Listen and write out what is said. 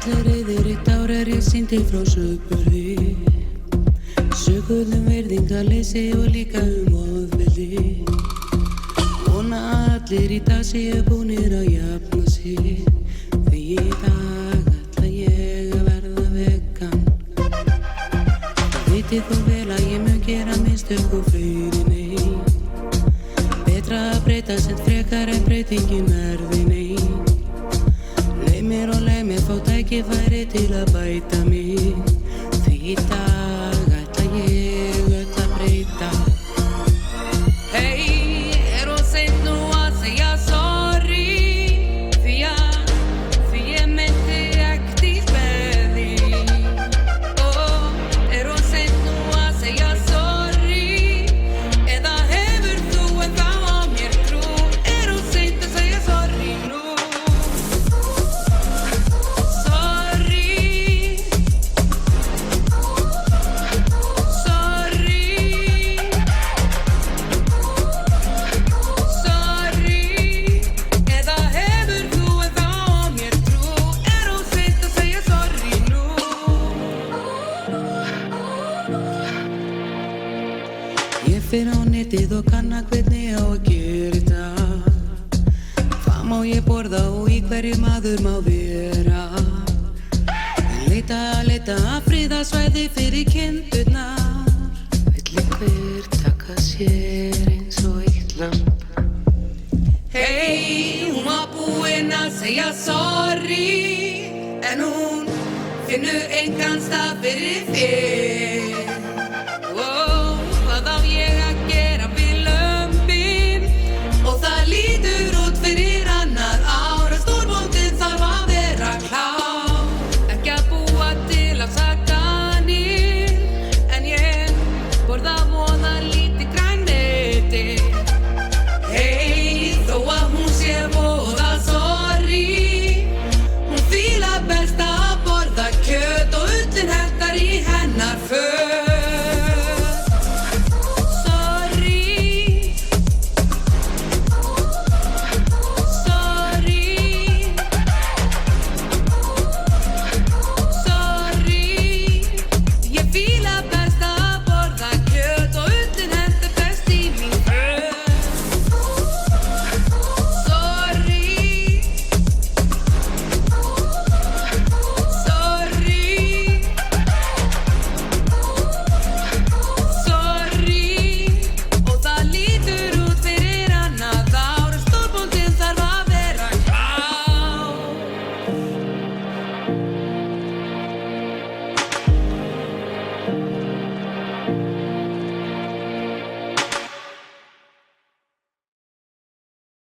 allir yfir eitt ár ég sýndi frá sögburði. Söguðum virðingarleysi og líka ofbeldi. Vona allir í dag séu búnir að jafna sig. Því í dag ætla ég að verða vegan. Vitið þó vel að ég mun gera mistök og fleiri nei. Betra að breyta sem frekar en breytingin verði nei. Leið mér og leið mér fá tækifæri til að bæta mig. Því í dag ætla ég öll að breyta. Hey, of seint nú að segja sorry. Því ég meinti ekkert með því. Of seint nú að segja sorry. Eða hefur þú ennþá á mér trú? Of seint að segja sorry nú. Fer á netið og kanna hvernig á að gera þetta. Hvað má ég borða og í hverju maður má vera. Leita að friðarsvæði fyrir kindurnar. Vill einhver taka sér eins og eitt lamb. Hey, hún var búin að segja sorry. En hún finnur engan stað fyrir þér.